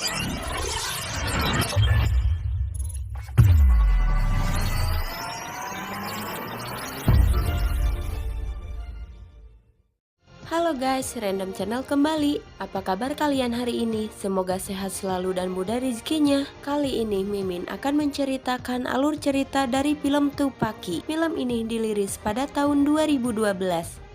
Halo guys, Random Channel kembali. Apa kabar kalian hari ini? Semoga sehat selalu dan mudah rezekinya. Kali ini Mimin akan menceritakan alur cerita dari film Tupaki. Film ini dirilis pada tahun 2012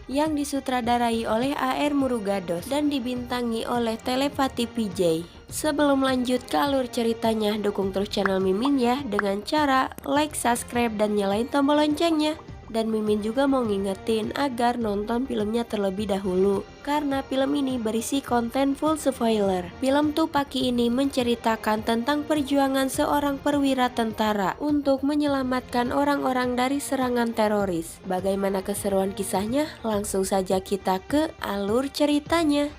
yang disutradarai oleh A.R. Murugados dan dibintangi oleh Telepati PJ. Sebelum lanjut ke alur ceritanya, dukung terus channel Mimin ya dengan cara like, subscribe, dan nyalain tombol loncengnya. Dan Mimin juga mau ngingetin agar nonton filmnya terlebih dahulu, karena film ini berisi konten full spoiler. Film Tupaki ini menceritakan tentang perjuangan seorang perwira tentara untuk menyelamatkan orang-orang dari serangan teroris. Bagaimana keseruan kisahnya? Langsung saja kita ke alur ceritanya.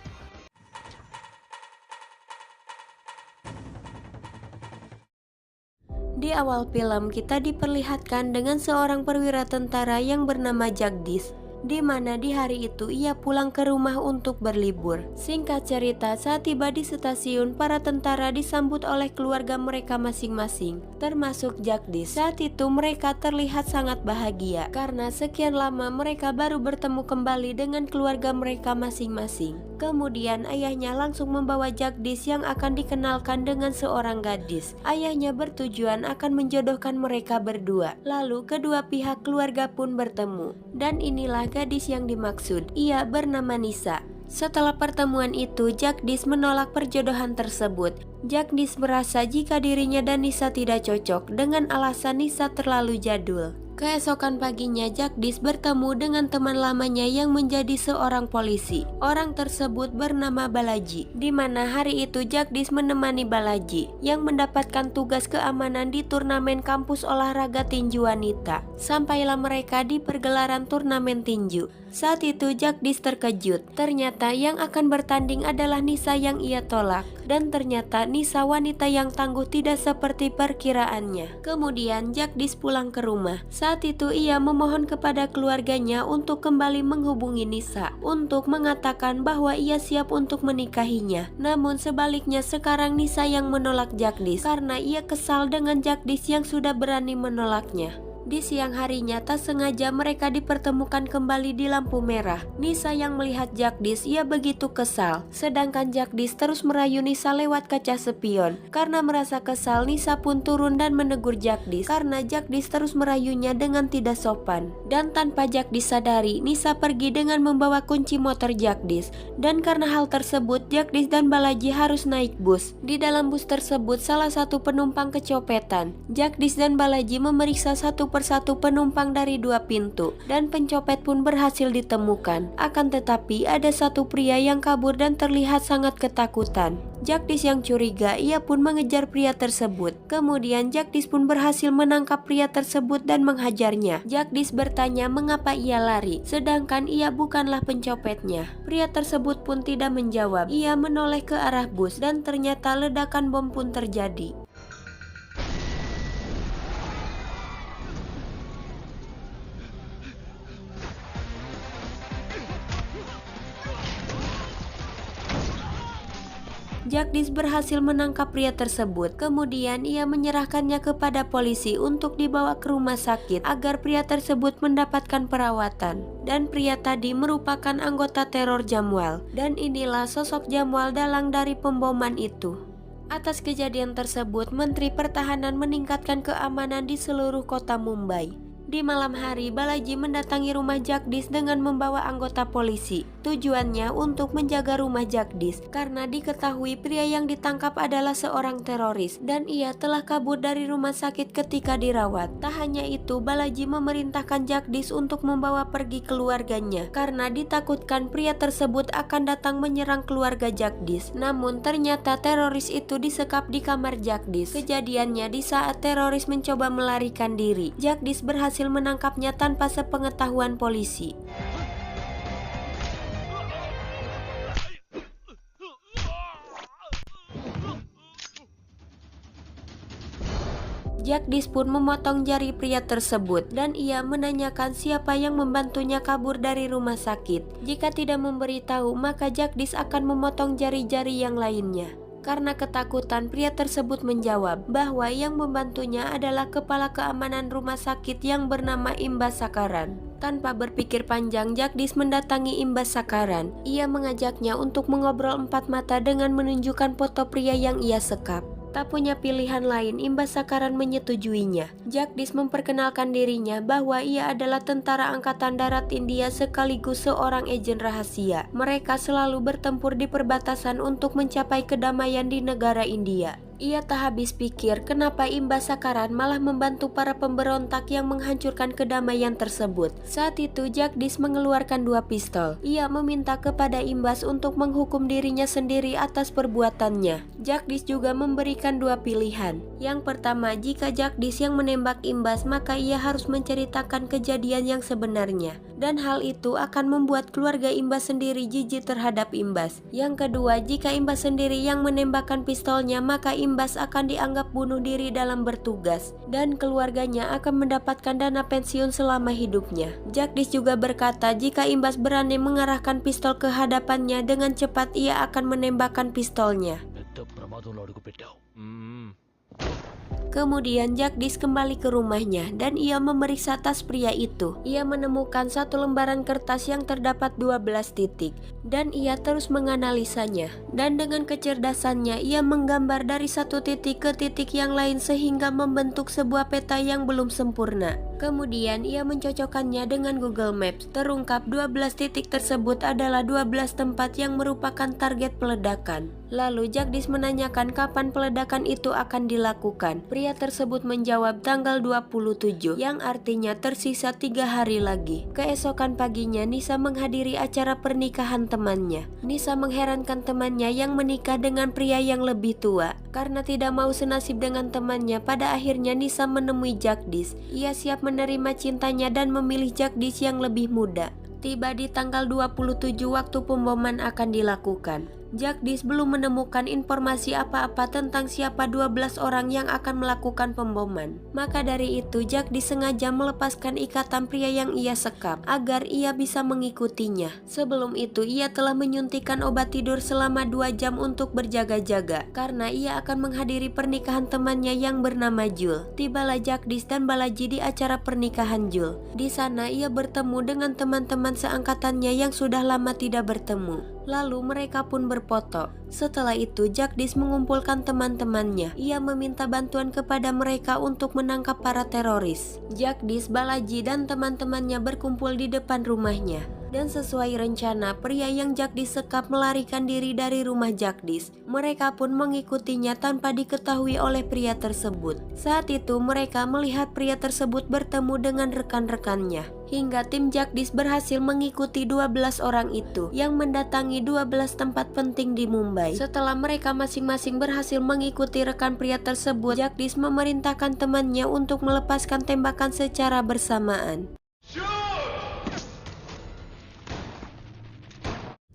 Di awal film kita diperlihatkan dengan seorang perwira tentara yang bernama Jagdish, di mana di hari itu ia pulang ke rumah untuk berlibur. Singkat cerita, saat tiba di stasiun, para tentara disambut oleh keluarga mereka masing-masing, termasuk Jagdish. Saat itu mereka terlihat sangat bahagia karena sekian lama mereka baru bertemu kembali dengan keluarga mereka masing-masing. Kemudian ayahnya langsung membawa Jagdish yang akan dikenalkan dengan seorang gadis. Ayahnya bertujuan akan menjodohkan mereka berdua. Lalu kedua pihak keluarga pun bertemu. Dan inilah gadis yang dimaksud. Ia bernama Nisa. Setelah pertemuan itu, Jagdish menolak perjodohan tersebut. Jagdish merasa jika dirinya dan Nisa tidak cocok dengan alasan Nisa terlalu jadul. Keesokan paginya, Jagdish bertemu dengan teman lamanya yang menjadi seorang polisi. Orang tersebut bernama Balaji, di mana hari itu Jagdish menemani Balaji yang mendapatkan tugas keamanan di turnamen kampus olahraga tinju wanita. Sampailah mereka di pergelaran turnamen tinju. Saat itu Jagdish terkejut. Ternyata yang akan bertanding adalah Nisa yang ia tolak. Dan ternyata Nisa wanita yang tangguh tidak seperti perkiraannya. Kemudian Jagdish pulang ke rumah. Saat itu ia memohon kepada keluarganya untuk kembali menghubungi Nisa untuk mengatakan bahwa ia siap untuk menikahinya. Namun sebaliknya sekarang Nisa yang menolak Jagdish karena ia kesal dengan Jagdish yang sudah berani menolaknya. Di siang harinya tak sengaja mereka dipertemukan kembali di lampu merah. Nisa yang melihat Jagdish ia begitu kesal. Sedangkan Jagdish terus merayu Nisa lewat kaca spion. Karena merasa kesal, Nisa pun turun dan menegur Jagdish karena Jagdish terus merayunya dengan tidak sopan. Dan tanpa Jagdish sadari, Nisa pergi dengan membawa kunci motor Jagdish. Dan karena hal tersebut, Jagdish dan Balaji harus naik bus. Di dalam bus tersebut salah satu penumpang kecopetan. Jagdish dan Balaji memeriksa satu persatu penumpang dari dua pintu dan pencopet pun berhasil ditemukan. Akan tetapi ada satu pria yang kabur dan terlihat sangat ketakutan. Jagdish yang curiga, ia pun mengejar pria tersebut. Kemudian Jagdish pun berhasil menangkap pria tersebut dan menghajarnya. Jagdish bertanya mengapa ia lari, sedangkan ia bukanlah pencopetnya. Pria tersebut pun tidak menjawab. Ia menoleh ke arah bus dan ternyata ledakan bom pun terjadi. Jagdish berhasil menangkap pria tersebut. Kemudian ia menyerahkannya kepada polisi untuk dibawa ke rumah sakit agar pria tersebut mendapatkan perawatan. Dan pria tadi merupakan anggota teror Jamwal. Dan inilah sosok Jamwal dalang dari pemboman itu. Atas kejadian tersebut, Menteri Pertahanan meningkatkan keamanan di seluruh kota Mumbai. Di malam hari, Balaji mendatangi rumah Jagdish dengan membawa anggota polisi. Tujuannya untuk menjaga rumah Jagdish karena diketahui pria yang ditangkap adalah seorang teroris dan ia telah kabur dari rumah sakit ketika dirawat. Tak hanya itu, Balaji memerintahkan Jagdish untuk membawa pergi keluarganya karena ditakutkan pria tersebut akan datang menyerang keluarga Jagdish. Namun ternyata teroris itu disekap di kamar Jagdish. Kejadiannya di saat teroris mencoba melarikan diri. Jagdish berhasil menangkapnya tanpa sepengetahuan polisi. Jagdish pun memotong jari pria tersebut dan ia menanyakan siapa yang membantunya kabur dari rumah sakit. Jika tidak memberitahu, maka Jagdish akan memotong jari-jari yang lainnya. Karena ketakutan, pria tersebut menjawab bahwa yang membantunya adalah kepala keamanan rumah sakit yang bernama Imbas Sakaran. Tanpa berpikir panjang, Jagdish mendatangi Imbas Sakaran. Ia mengajaknya untuk mengobrol empat mata dengan menunjukkan foto pria yang ia sekap. Tak punya pilihan lain, Imbas Sakaran menyetujuinya. Jagdish memperkenalkan dirinya bahwa ia adalah tentara angkatan darat India sekaligus seorang agen rahasia. Mereka selalu bertempur di perbatasan untuk mencapai kedamaian di negara India. Ia tak habis pikir kenapa Imbas Sakaran malah membantu para pemberontak yang menghancurkan kedamaian tersebut. Saat itu Jagdish mengeluarkan 2 pistol. Ia meminta kepada Imbas untuk menghukum dirinya sendiri atas perbuatannya. Jagdish juga memberikan 2 pilihan. Yang pertama, jika Jagdish yang menembak Imbas, maka ia harus menceritakan kejadian yang sebenarnya. Dan hal itu akan membuat keluarga Imbas sendiri jijik terhadap Imbas. Yang kedua, jika Imbas sendiri yang menembakkan pistolnya, maka Imbas akan dianggap bunuh diri dalam bertugas dan keluarganya akan mendapatkan dana pensiun selama hidupnya. Jagdish juga berkata jika Imbas berani mengarahkan pistol ke hadapannya dengan cepat, ia akan menembakkan pistolnya. Kemudian Jagdish kembali ke rumahnya dan ia memeriksa tas pria itu. Ia menemukan 1 lembaran kertas yang terdapat 12 titik dan ia terus menganalisanya. Dan dengan kecerdasannya ia menggambar dari satu titik ke titik yang lain sehingga membentuk sebuah peta yang belum sempurna. Kemudian ia mencocokkannya dengan Google Maps. Terungkap 12 titik tersebut adalah 12 tempat yang merupakan target peledakan. Lalu Jagdish menanyakan kapan peledakan itu akan dilakukan. Pria tersebut menjawab tanggal 27, yang artinya tersisa 3 hari lagi. Keesokan paginya Nisa menghadiri acara pernikahan temannya. Nisa mengherankan temannya yang menikah dengan pria yang lebih tua. Karena tidak mau senasib dengan temannya, pada akhirnya Nisa menemui Jagdish. Ia siap menerima cintanya dan memilih Jagdish yang lebih muda. Tiba di tanggal 27 waktu pemboman akan dilakukan. Jagdish belum menemukan informasi apa-apa tentang siapa 12 orang yang akan melakukan pemboman. Maka dari itu Jagdish sengaja melepaskan ikatan pria yang ia sekap agar ia bisa mengikutinya. Sebelum itu ia telah menyuntikkan obat tidur selama 2 jam untuk berjaga-jaga karena ia akan menghadiri pernikahan temannya yang bernama Jul. Tibalah Jagdish dan Balaji di acara pernikahan Jul. Di sana ia bertemu dengan teman-teman seangkatannya yang sudah lama tidak bertemu. Lalu mereka pun berfoto. Setelah itu Jagdish mengumpulkan teman-temannya. Ia meminta bantuan kepada mereka untuk menangkap para teroris. Jagdish, Balaji dan teman-temannya berkumpul di depan rumahnya. Dan sesuai rencana, pria yang Jagdish sekap melarikan diri dari rumah Jagdish. Mereka pun mengikutinya tanpa diketahui oleh pria tersebut. Saat itu mereka melihat pria tersebut bertemu dengan rekan-rekannya. Hingga tim Jagdish berhasil mengikuti 12 orang itu yang mendatangi 12 tempat penting di Mumbai. Setelah mereka masing-masing berhasil mengikuti rekan pria tersebut, Jagdish memerintahkan temannya untuk melepaskan tembakan secara bersamaan.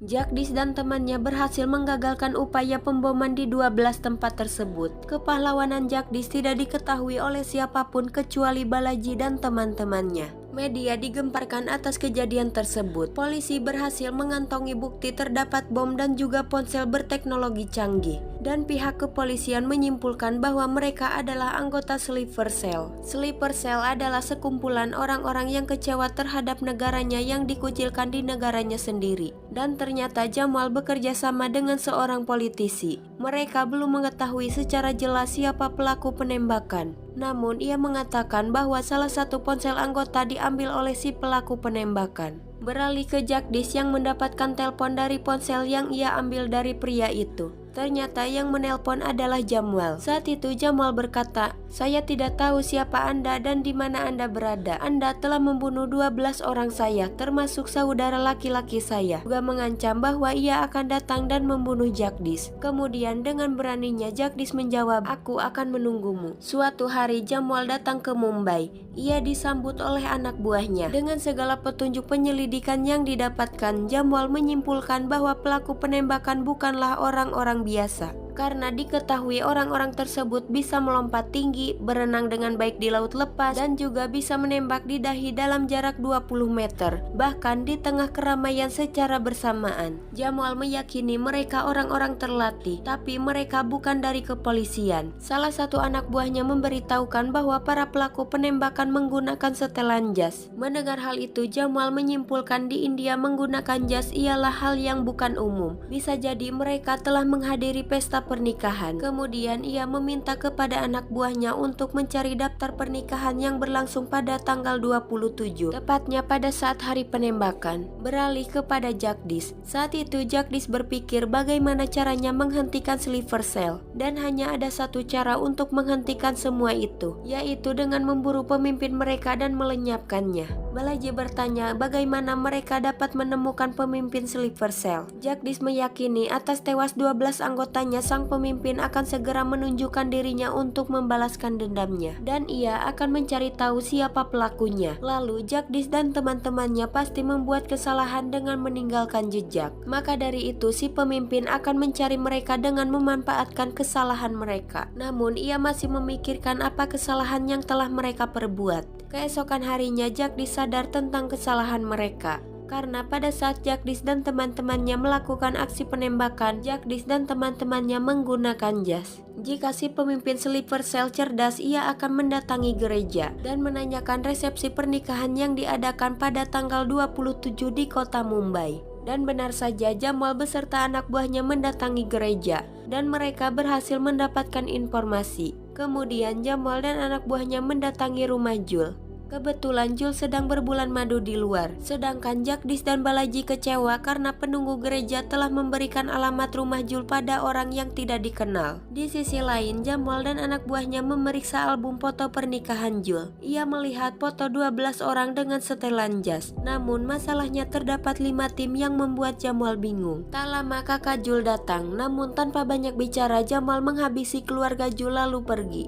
Jagdish dan temannya berhasil menggagalkan upaya pemboman di 12 tempat tersebut. Kepahlawanan Jagdish tidak diketahui oleh siapapun kecuali Balaji dan teman-temannya. Media digemparkan atas kejadian tersebut. Polisi berhasil mengantongi bukti terdapat bom dan juga ponsel berteknologi canggih. Dan pihak kepolisian menyimpulkan bahwa mereka adalah anggota Sleeper Cell. Sleeper Cell adalah sekumpulan orang-orang yang kecewa terhadap negaranya yang dikucilkan di negaranya sendiri. Dan ternyata Jamal bekerja sama dengan seorang politisi. Mereka belum mengetahui secara jelas siapa pelaku penembakan. Namun ia mengatakan bahwa salah satu ponsel anggota diambil oleh si pelaku penembakan. Beralih ke Jagdish yang mendapatkan telepon dari ponsel yang ia ambil dari pria itu. Ternyata yang menelpon adalah Jamal. Saat itu Jamal berkata, "Saya tidak tahu siapa Anda dan di mana Anda berada. Anda telah membunuh 12 orang saya, termasuk saudara laki-laki saya." Juga mengancam bahwa ia akan datang dan membunuh Jagdish. Kemudian dengan beraninya Jagdish menjawab, "Aku akan menunggumu." Suatu hari Jamal datang ke Mumbai. Ia disambut oleh anak buahnya. Dengan segala petunjuk penyelidikan yang didapatkan, Jamal menyimpulkan bahwa pelaku penembakan bukanlah orang-orang biasa. karena diketahui orang-orang tersebut bisa melompat tinggi, berenang dengan baik di laut lepas, dan juga bisa menembak di dahi dalam jarak 20 meter, bahkan di tengah keramaian secara bersamaan. Jamal meyakini mereka orang-orang terlatih, tapi mereka bukan dari kepolisian. Salah satu anak buahnya memberitahukan bahwa para pelaku penembakan menggunakan setelan jas. Mendengar hal itu, Jamal menyimpulkan di India menggunakan jas ialah hal yang bukan umum. Bisa jadi mereka telah menghadiri pesta pernikahan. Kemudian ia meminta kepada anak buahnya untuk mencari daftar pernikahan yang berlangsung pada tanggal 27, tepatnya pada saat hari penembakan. Beralih kepada Jagdish. Saat itu Jagdish berpikir bagaimana caranya menghentikan Sleeper Cell, dan hanya ada satu cara untuk menghentikan semua itu, yaitu dengan memburu pemimpin mereka dan melenyapkannya. Balaji bertanya bagaimana mereka dapat menemukan pemimpin Sleeper Cell. Jagdish meyakini atas tewas 12 anggotanya, sang pemimpin akan segera menunjukkan dirinya untuk membalaskan dendamnya, dan ia akan mencari tahu siapa pelakunya. Lalu Jagdish dan teman-temannya pasti membuat kesalahan dengan meninggalkan jejak. Maka dari itu si pemimpin akan mencari mereka dengan memanfaatkan kesalahan mereka. Namun ia masih memikirkan apa kesalahan yang telah mereka perbuat. Keesokan harinya Jagdish sadar tentang kesalahan mereka. Karena pada saat Jagdish dan teman-temannya melakukan aksi penembakan, Jagdish dan teman-temannya menggunakan jas. Jika si pemimpin Sleeper Cell cerdas, ia akan mendatangi gereja dan menanyakan resepsi pernikahan yang diadakan pada tanggal 27 di kota Mumbai. Dan benar saja, Jamal beserta anak buahnya mendatangi gereja dan mereka berhasil mendapatkan informasi. Kemudian Jamal dan anak buahnya mendatangi rumah Jul. Kebetulan Jul sedang berbulan madu di luar, sedangkan Jagdish dan Balaji kecewa karena penunggu gereja telah memberikan alamat rumah Jul pada orang yang tidak dikenal. Di sisi lain, Jamal dan anak buahnya memeriksa album foto pernikahan Jul. Ia melihat foto 12 orang dengan setelan jas. Namun masalahnya terdapat 5 tim yang membuat Jamal bingung. Tak lama kakak Jul datang, namun tanpa banyak bicara Jamal menghabisi keluarga Jul lalu pergi.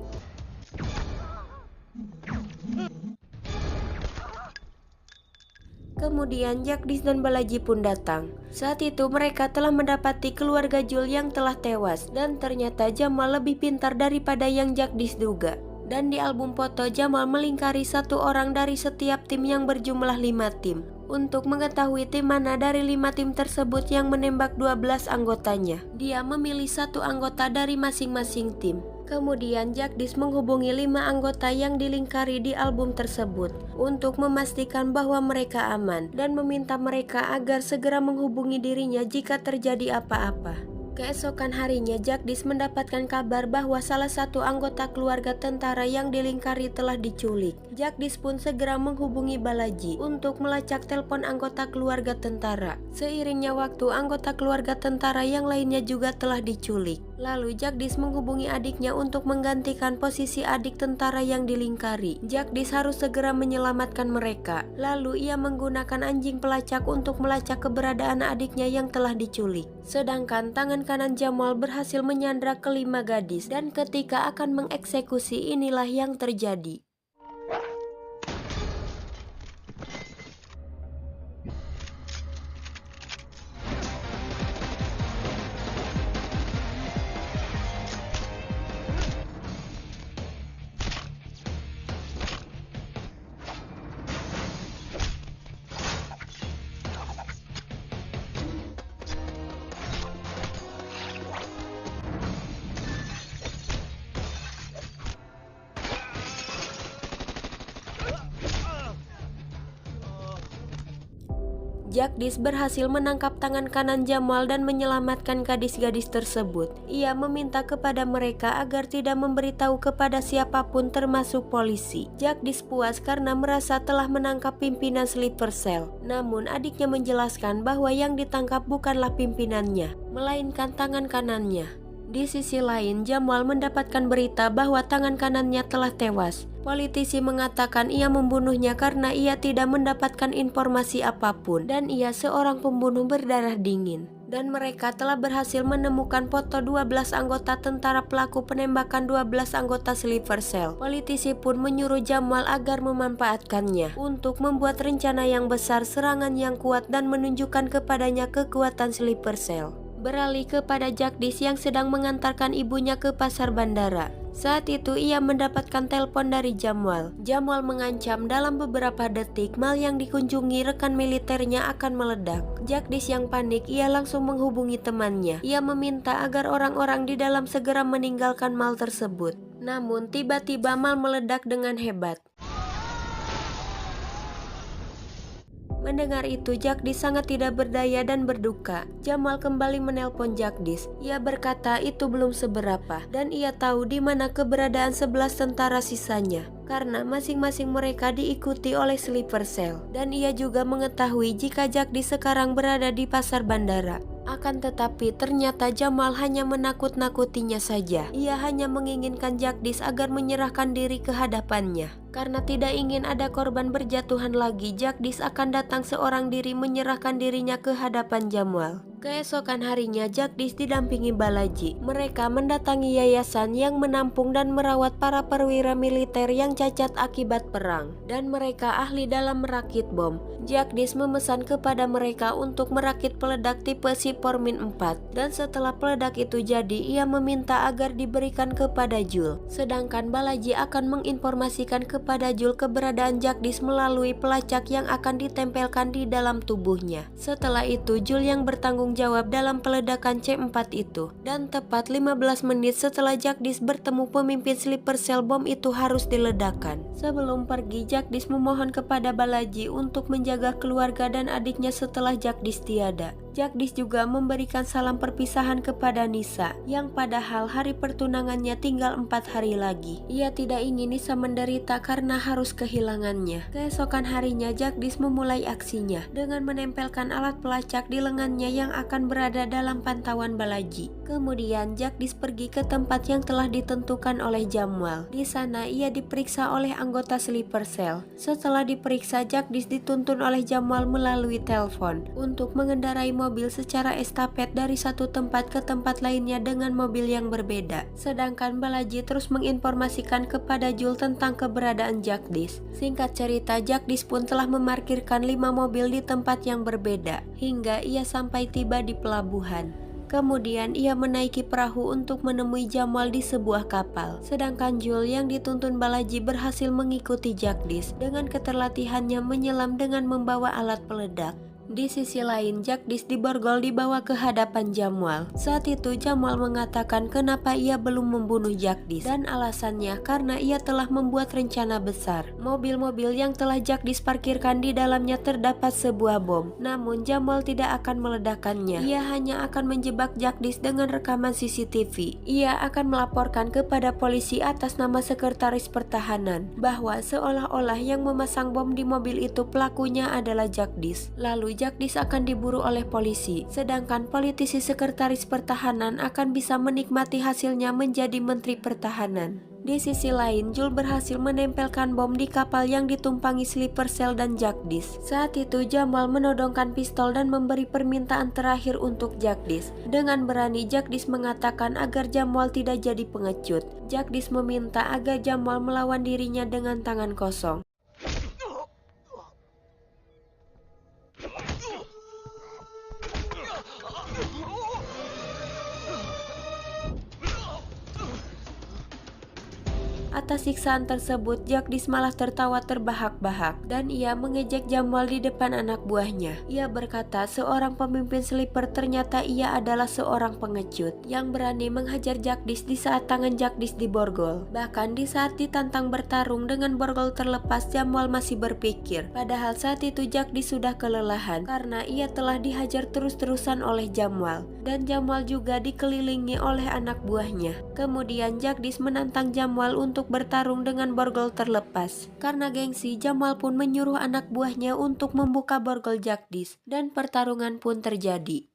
Kemudian Jagdish dan Balaji pun datang. Saat itu mereka telah mendapati keluarga Jul yang telah tewas, dan ternyata Jamal lebih pintar daripada yang Jagdish duga. Dan di album foto Jamal melingkari satu orang dari setiap tim yang berjumlah 5 tim. Untuk mengetahui tim mana dari 5 tim tersebut yang menembak 12 anggotanya, dia memilih satu anggota dari masing-masing tim. Kemudian Jagdish menghubungi 5 anggota yang dilingkari di album tersebut untuk memastikan bahwa mereka aman dan meminta mereka agar segera menghubungi dirinya jika terjadi apa-apa. Keesokan harinya Jagdish mendapatkan kabar bahwa salah satu anggota keluarga tentara yang dilingkari telah diculik. Jagdish pun segera menghubungi Balaji untuk melacak telepon anggota keluarga tentara. Seiringnya waktu, anggota keluarga tentara yang lainnya juga telah diculik. Lalu Jagdish menghubungi adiknya untuk menggantikan posisi adik tentara yang dilingkari. Jagdish harus segera menyelamatkan mereka. Lalu ia menggunakan anjing pelacak untuk melacak keberadaan adiknya yang telah diculik. Sedangkan tangan kanan Jamal berhasil menyandra kelima gadis, dan ketika akan mengeksekusi inilah yang terjadi. Jagdish berhasil menangkap tangan kanan Jamal dan menyelamatkan gadis-gadis tersebut. Ia meminta kepada mereka agar tidak memberitahu kepada siapapun termasuk polisi. Jagdish puas karena merasa telah menangkap pimpinan Sleeper Cell. Namun adiknya menjelaskan bahwa yang ditangkap bukanlah pimpinannya, melainkan tangan kanannya. Di sisi lain, Jamal mendapatkan berita bahwa tangan kanannya telah tewas. Politisi mengatakan ia membunuhnya karena ia tidak mendapatkan informasi apapun dan ia seorang pembunuh berdarah dingin. Dan mereka telah berhasil menemukan foto 12 anggota tentara pelaku penembakan 12 anggota Sleeper Cell. Politisi pun menyuruh Jamal agar memanfaatkannya untuk membuat rencana yang besar, serangan yang kuat dan menunjukkan kepadanya kekuatan Sleeper Cell. beralih kepada Jagdish yang sedang mengantarkan ibunya ke pasar bandara. Saat itu ia mendapatkan telepon dari Jamwal. Jamwal mengancam dalam beberapa detik mal yang dikunjungi rekan militernya akan meledak. Jagdish yang panik, ia langsung menghubungi temannya. Ia meminta agar orang-orang di dalam segera meninggalkan mal tersebut. Namun tiba-tiba mal meledak dengan hebat. Mendengar itu, Jagdish sangat tidak berdaya dan berduka. Jamwal kembali menelpon Jagdish. Ia berkata itu belum seberapa dan ia tahu di mana keberadaan 11 tentara sisanya karena masing-masing mereka diikuti oleh Sleeper Cell. Dan ia juga mengetahui jika Jagdish sekarang berada di pasar bandara. Akan tetapi ternyata Jamwal hanya menakut-nakutinya saja. Ia hanya menginginkan Jagdish agar menyerahkan diri ke hadapannya. Karena tidak ingin ada korban berjatuhan lagi, Jagdish akan datang seorang diri menyerahkan dirinya ke hadapan Jamwal. Keesokan harinya Jagdish didampingi Balaji. Mereka mendatangi yayasan yang menampung dan merawat para perwira militer yang cacat akibat perang. Dan mereka ahli dalam merakit bom. Jagdish memesan kepada mereka untuk merakit peledak tipe Sipormin 4. Dan setelah peledak itu jadi, ia meminta agar diberikan kepada Jul. Sedangkan Balaji akan menginformasikan kepada Jul keberadaan Jagdish melalui pelacak yang akan ditempelkan di dalam tubuhnya. Setelah itu Jul yang bertanggung jawab dalam peledakan C4 itu. Dan tepat 15 menit setelah Jagdish bertemu pemimpin Sleeper Cell, bom itu harus diledakkan. Sebelum pergi, Jagdish memohon kepada Balaji untuk menjaga keluarga dan adiknya setelah Jagdish tiada. Jagdish juga memberikan salam perpisahan kepada Nisa, yang padahal hari pertunangannya tinggal 4 hari lagi. Ia tidak ingin Nisa menderita karena harus kehilangannya. Keesokan harinya Jagdish memulai aksinya dengan menempelkan alat pelacak di lengannya yang akan berada dalam pantauan Balaji. Kemudian Jagdish pergi ke tempat yang telah ditentukan oleh Jamwal. Di sana ia diperiksa oleh anggota Sleeper Cell. Setelah diperiksa, Jagdish dituntun oleh Jamwal melalui telepon untuk mengendarai mobil secara estafet dari satu tempat ke tempat lainnya dengan mobil yang berbeda. Sedangkan Balaji terus menginformasikan kepada Jul tentang keberadaan Jagdish. Singkat cerita, Jagdish pun telah memarkirkan 5 mobil di tempat yang berbeda hingga ia sampai tiba di pelabuhan. Kemudian ia menaiki perahu untuk menemui Jamwal di sebuah kapal. Sedangkan Jul yang dituntun Balaji berhasil mengikuti Jagdish dengan keterlatihannya menyelam dengan membawa alat peledak. Di sisi lain, Jagdish diborgol dibawa ke hadapan Jamwal. Saat itu Jamwal mengatakan kenapa ia belum membunuh Jagdish, dan alasannya karena ia telah membuat rencana besar. Mobil-mobil yang telah Jagdish parkirkan di dalamnya terdapat sebuah bom. Namun Jamwal tidak akan meledakkannya. Ia hanya akan menjebak Jagdish dengan rekaman CCTV. Ia akan melaporkan kepada polisi atas nama Sekretaris Pertahanan bahwa seolah-olah yang memasang bom di mobil itu pelakunya adalah Jagdish. Lalu Jagdish akan diburu oleh polisi, sedangkan politisi Sekretaris Pertahanan akan bisa menikmati hasilnya menjadi Menteri Pertahanan. Di sisi lain, Jul berhasil menempelkan bom di kapal yang ditumpangi Sleeper Cell dan Jagdish. Saat itu Jamwal menodongkan pistol dan memberi permintaan terakhir untuk Jagdish. Dengan berani Jagdish mengatakan agar Jamwal tidak jadi pengecut. Jagdish meminta agar Jamwal melawan dirinya dengan tangan kosong. Atas siksaan tersebut, Jagdish malah tertawa terbahak-bahak dan ia mengejek Jamwal di depan anak buahnya. Ia berkata seorang pemimpin Sleeper ternyata ia adalah seorang pengecut yang berani menghajar Jagdish di saat tangan Jagdish diborgol. Bahkan di saat ditantang bertarung dengan borgol terlepas, Jamwal masih berpikir. Padahal saat itu Jagdish sudah kelelahan karena ia telah dihajar terus-terusan oleh Jamwal. Dan Jamwal juga dikelilingi oleh anak buahnya. Kemudian Jagdish menantang Jamwal untuk bertarung dengan borgol terlepas. Karena gengsi, Jamwal pun menyuruh anak buahnya untuk membuka borgol Jagdish dan pertarungan pun terjadi.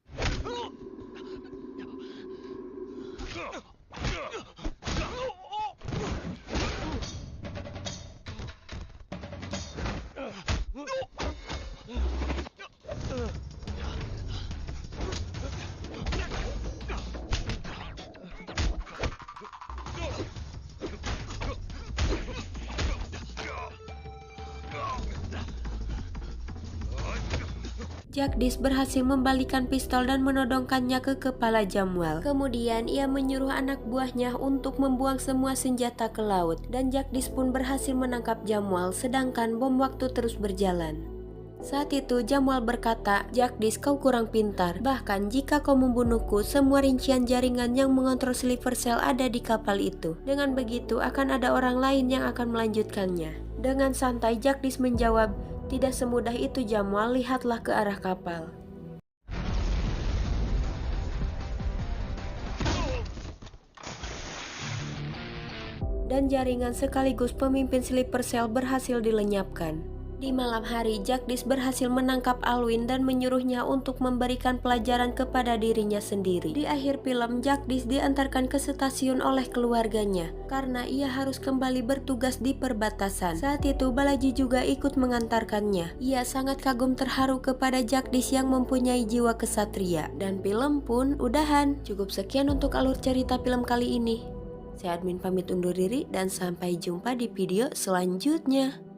Jagdish berhasil membalikan pistol dan menodongkannya ke kepala Jamwal. Kemudian ia menyuruh anak buahnya untuk membuang semua senjata ke laut, dan Jagdish pun berhasil menangkap Jamwal sedangkan bom waktu terus berjalan. Saat itu Jamwal berkata, "Jagdish, kau kurang pintar. Bahkan jika kau membunuhku, semua rincian jaringan yang mengontrol Silver Cell ada di kapal itu. Dengan begitu akan ada orang lain yang akan melanjutkannya." Dengan santai Jagdish menjawab, "Tidak semudah itu Jamwal, lihatlah ke arah kapal." Dan jaringan sekaligus pemimpin Sleeper Cell berhasil dilenyapkan. Di malam hari, Jagdish berhasil menangkap Alwyn dan menyuruhnya untuk memberikan pelajaran kepada dirinya sendiri. Di akhir film, Jagdish diantarkan ke stasiun oleh keluarganya karena ia harus kembali bertugas di perbatasan. Saat itu Balaji juga ikut mengantarkannya. Ia sangat kagum terharu kepada Jagdish yang mempunyai jiwa kesatria. Dan film pun udahan. Cukup sekian untuk alur cerita film kali ini. Saya admin pamit undur diri dan sampai jumpa di video selanjutnya.